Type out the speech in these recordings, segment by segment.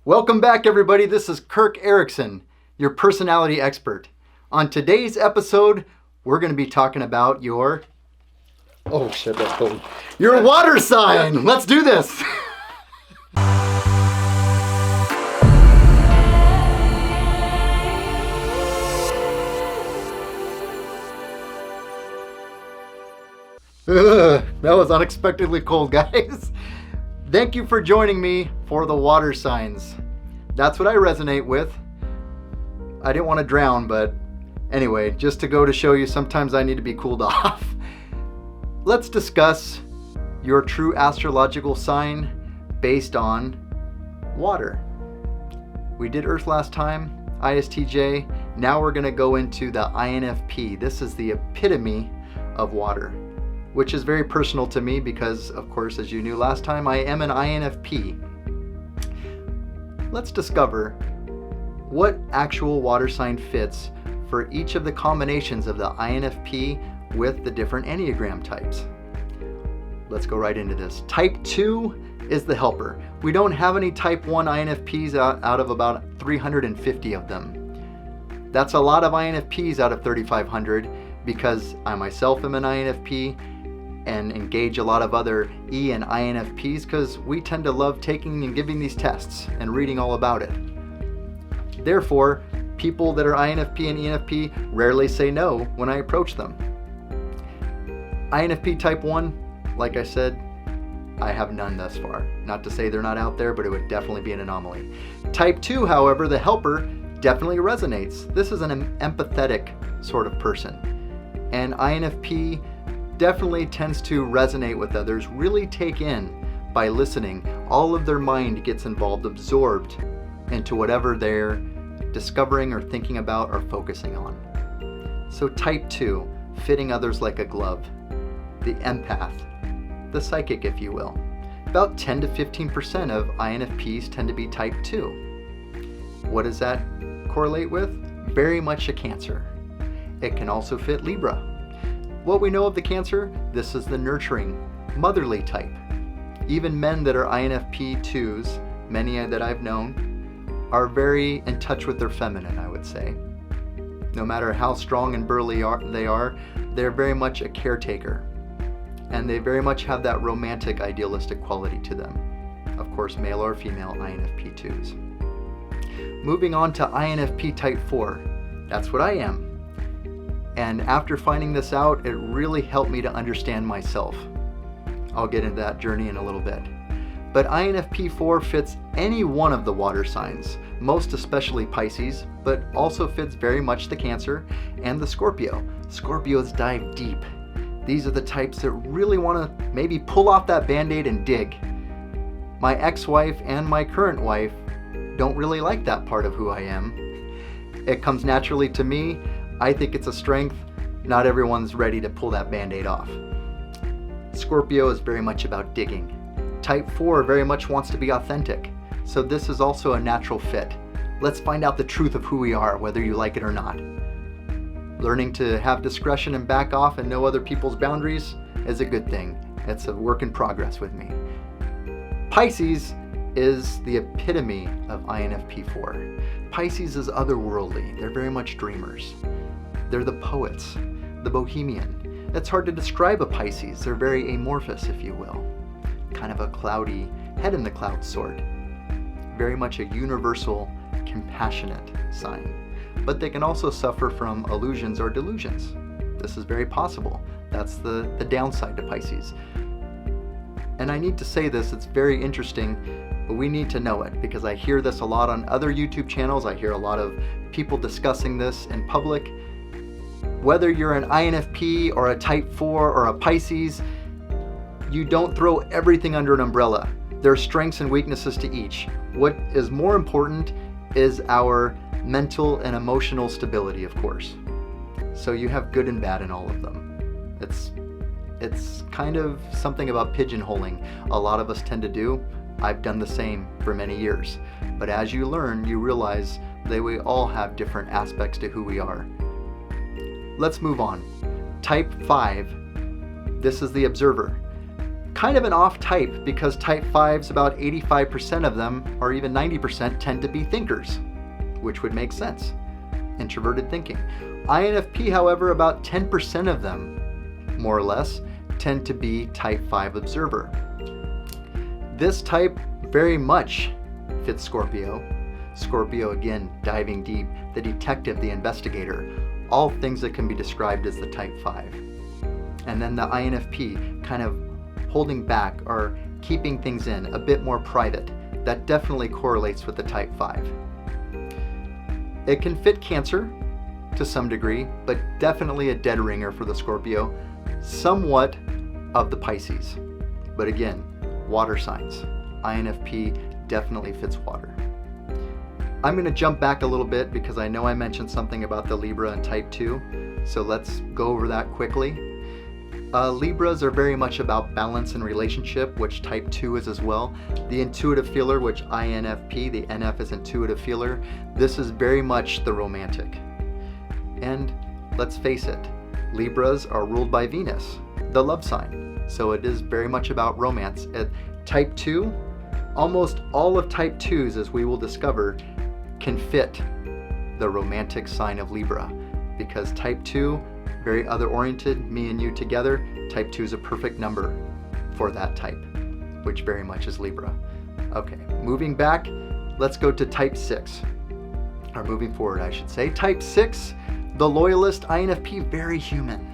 Welcome back, everybody. This is Kirk Erickson, your personality expert. On today's episode, we're going to be talking about your... Oh, shit, that's cold. Your water sign. Let's do this. That was unexpectedly cold, guys. Thank you for joining me for the water signs. That's what I resonate with. I didn't want to drown, but anyway, just to go to show you sometimes I need to be cooled off. Let's discuss your true astrological sign based on water. We did Earth last time, ISTJ. Now we're going to go into the INFP. This is the epitome of water, which is very personal to me because, of course, as you knew last time, I am an INFP. Let's discover what actual water sign fits for each of the combinations of the INFP with the different Enneagram types. Let's go right into this. Type 2 is the helper. We don't have any Type 1 INFPs out of about 350 of them. That's a lot of INFPs out of 3,500 because I myself am an INFP and engage a lot of other E and INFPs because we tend to love taking and giving these tests and reading all about it. Therefore, people that are INFP and ENFP rarely say no when I approach them. INFP Type 1, like I said, I have none thus far. Not to say they're not out there, but it would definitely be an anomaly. Type 2, however, the helper, definitely resonates. This is an empathetic sort of person. And INFP definitely tends to resonate with others, really take in by listening. All of their mind gets involved, absorbed into whatever they're discovering or thinking about or focusing on. So Type 2, fitting others like a glove. The empath, the psychic, if you will. About 10 to 15% of INFPs tend to be Type 2. What does that correlate with? Very much a Cancer. It can also fit Libra. What we know of the Cancer, this is the nurturing, motherly type. Even men that are INFP 2s, many that I've known, are very in touch with their feminine, I would say. No matter how strong and burly they are, they're very much a caretaker. And they very much have that romantic, idealistic quality to them. Of course, male or female INFP 2s. Moving on to INFP Type 4. That's what I am. And after finding this out, it really helped me to understand myself. I'll get into that journey in a little bit. But INFP 4 fits any one of the water signs, most especially Pisces, but also fits very much the Cancer and the Scorpio. Scorpios dive deep. These are the types that really want to maybe pull off that Band-Aid and dig. My ex-wife and my current wife don't really like that part of who I am. It comes naturally to me. I think it's a strength. Not everyone's ready to pull that Band-Aid off. Scorpio is very much about digging. Type 4 very much wants to be authentic. So this is also a natural fit. Let's find out the truth of who we are, whether you like it or not. Learning to have discretion and back off and know other people's boundaries is a good thing. It's a work in progress with me. Pisces is the epitome of INFP 4. Pisces is otherworldly. They're very much dreamers. They're the poets, the bohemian. It's hard to describe a Pisces. They're very amorphous, if you will. Kind of a cloudy, head in the clouds sort. Very much a universal, compassionate sign. But they can also suffer from illusions or delusions. This is very possible. That's the downside to Pisces. And I need to say this, it's very interesting, but we need to know it because I hear this a lot on other YouTube channels. I hear a lot of people discussing this in public. Whether you're an INFP or a Type 4 or a Pisces, you don't throw everything under an umbrella. There are strengths and weaknesses to each. What is more important is our mental and emotional stability, of course. So you have good and bad in all of them. It's kind of something about pigeonholing a lot of us tend to do. I've done the same for many years. But as you learn, you realize that we all have different aspects to who we are. Let's move on. Type 5, this is the observer. kind of an off type because type 5s, about 85% of them, or even 90%, tend to be thinkers, which would make sense. Introverted thinking. INFP, however, about 10% of them, more or less, tend to be type 5 observer. This type very much fits Scorpio. Scorpio, again, diving deep, the detective, the investigator, all things that can be described as the type 5. And then the INFP, kind of holding back or keeping things in, a bit more private. That definitely correlates with the type 5. It can fit Cancer to some degree, but definitely a dead ringer for the Scorpio, somewhat of the Pisces. But again, water signs. INFP definitely fits water. I'm going to jump back a little bit because I know I mentioned something about the Libra and type 2, so let's go over that quickly. Libras are very much about balance and relationship, which type 2 is as well. The intuitive feeler, which INFP, the NF is intuitive feeler, this is very much the romantic. And let's face it, Libras are ruled by Venus, the love sign. So it is very much about romance. At type 2, almost all of type 2s, as we will discover, can fit the romantic sign of Libra, because type 2, very other-oriented, me and you together, type 2 is a perfect number for that type, which very much is Libra. Okay, moving back, let's go to type 6, or moving forward, I should say. Type 6, the loyalist, INFP, very human.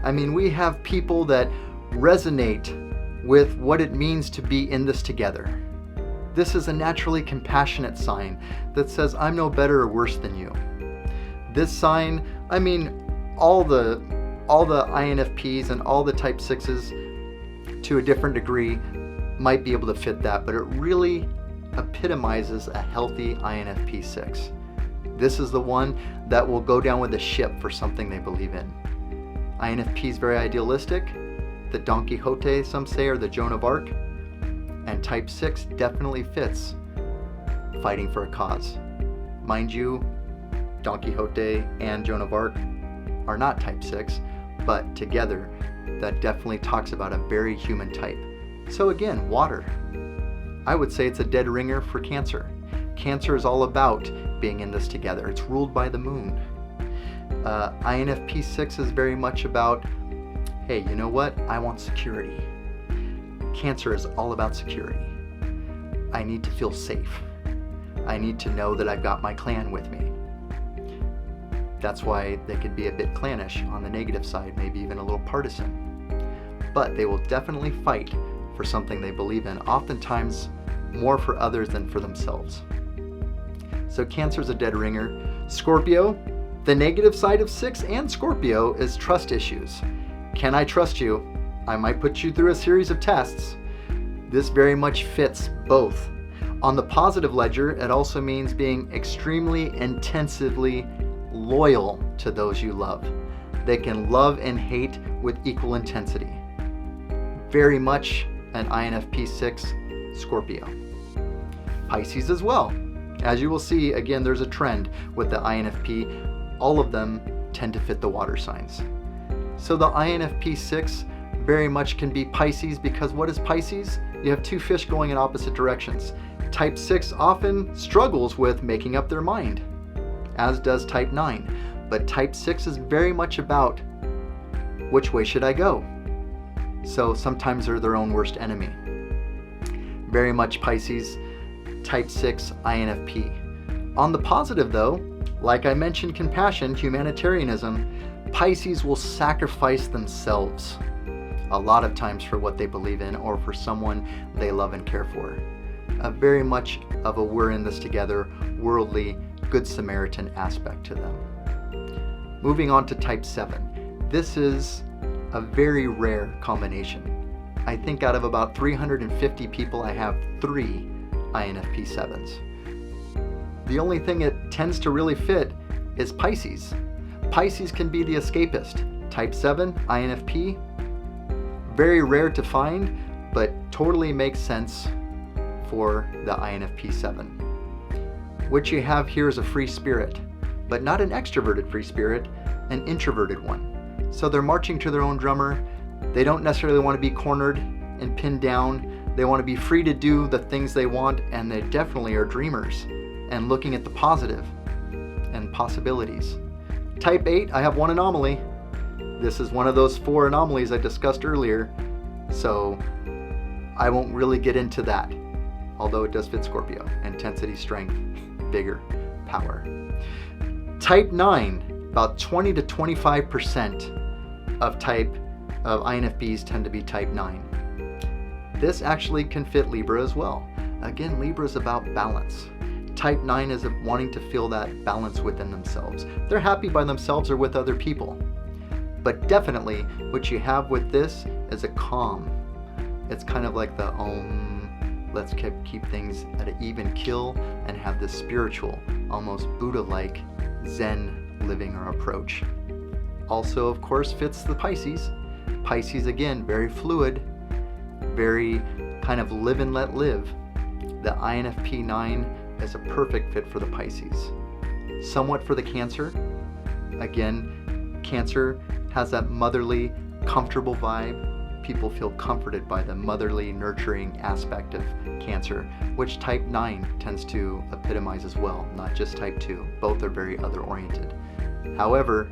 I mean, we have people that resonate with what it means to be in this together. This is a naturally compassionate sign that says, I'm no better or worse than you. This sign, I mean, all the INFPs and all the type 6s to a different degree might be able to fit that, but it really epitomizes a healthy INFP 6. This is the one that will go down with a ship for something they believe in. INFP is very idealistic, the Don Quixote, some say, or the Joan of Arc, and type 6 definitely fits fighting for a cause. Mind you, Don Quixote and Joan of Arc are not type 6, but together that definitely talks about a very human type. So again, water. I would say it's a dead ringer for Cancer. Cancer is all about being in this together. It's ruled by the moon. INFP 6 is very much about, hey, you know what? I want security. Cancer is all about security. I need to feel safe. I need to know that I've got my clan with me. That's why they could be a bit clannish on the negative side, maybe even a little partisan. But they will definitely fight for something they believe in, oftentimes more for others than for themselves. So Cancer's a dead ringer. Scorpio, the negative side of 6 and Scorpio is trust issues. Can I trust you? I might put you through a series of tests. This very much fits both. On the positive ledger, it also means being extremely intensively loyal to those you love. They can love and hate with equal intensity. Very much an INFP 6 Scorpio. Pisces as well. As you will see, again, there's a trend with the INFP. All of them tend to fit the water signs. So the INFP 6 very much can be Pisces, because what is Pisces? You have two fish going in opposite directions. Type 6 often struggles with making up their mind, as does type 9. But type 6 is very much about which way should I go? So sometimes they're their own worst enemy. Very much Pisces, type 6 INFP. On the positive though, like I mentioned, compassion, humanitarianism, Pisces will sacrifice themselves a lot of times for what they believe in or for someone they love and care for. Very much of a we're in this together, worldly, good Samaritan aspect to them. Moving on to type 7. This is a very rare combination. I think out of about 350 people, I have 3 INFP 7s. The only thing it tends to really fit is Pisces. Pisces can be the escapist. Type 7, INFP, very rare to find, but totally makes sense for the INFP 7. What you have here is a free spirit, but not an extroverted free spirit, an introverted one. So they're marching to their own drummer. They don't necessarily want to be cornered. and pinned down. They want to be free to do the things they want, and they definitely are dreamers and looking at the positive and possibilities. Type 8, I have one anomaly. This is one of those 4 anomalies I discussed earlier, so I won't really get into that, although it does fit Scorpio. Intensity, strength, vigor, power. Type 9, about 20 to 25% of INFPs tend to be type 9. This actually can fit Libra as well. Again, Libra is about balance. Type 9 is wanting to feel that balance within themselves. They're happy by themselves or with other people. But definitely what you have with this is a calm. It's kind of like the let's keep things at an even kill and have this spiritual, almost Buddha-like Zen living or approach. Also, of course, fits the Pisces. Pisces, again, very fluid, very kind of live and let live. The INFP 9 is a perfect fit for the Pisces. Somewhat for the Cancer. Again, Cancer has that motherly, comfortable vibe. People feel comforted by the motherly, nurturing aspect of Cancer, which type 9 tends to epitomize as well, not just type 2. Both are very other-oriented. However,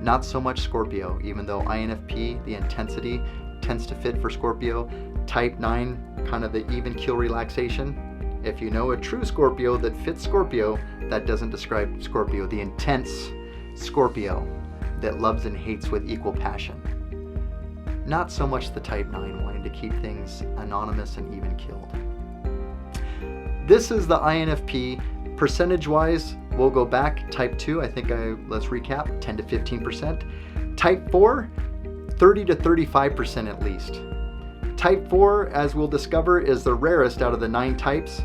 not so much Scorpio, even though INFP, the intensity, tends to fit for Scorpio. Type 9, kind of the even keel relaxation. If you know a true Scorpio that fits Scorpio, that doesn't describe Scorpio. The intense Scorpio that loves and hates with equal passion. Not so much the type 9 wanting to keep things anonymous and even keeled. This is the INFP. Percentage-wise, we'll go back. Type 2, let's recap, 10 to 15%. Type 4, 30 to 35% at least. Type 4, as we'll discover, is the rarest out of the 9 types.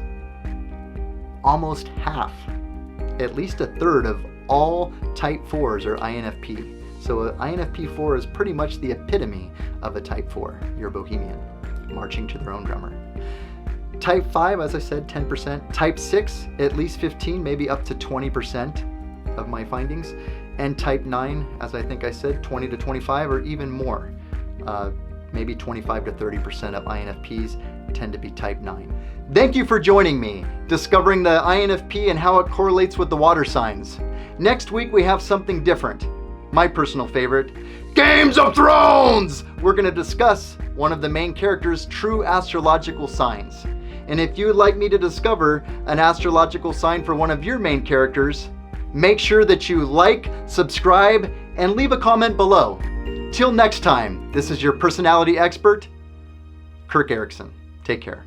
Almost half, at least a third of all type 4s are INFP. So an INFP 4 is pretty much the epitome of a type 4, your bohemian, marching to their own drummer. Type 5, as I said, 10%. Type 6, at least 15, maybe up to 20% of my findings. And type 9, as I said, 20 to 25 or even more. Maybe 25 to 30% of INFPs tend to be type 9. Thank you for joining me, discovering the INFP and how it correlates with the water signs. Next week we have something different. My personal favorite, Games of Thrones! We're going to discuss one of the main characters' true astrological signs. And if you would like me to discover an astrological sign for one of your main characters, make sure that you like, subscribe, and leave a comment below. Till next time, this is your personality expert, Kirk Erickson. Take care.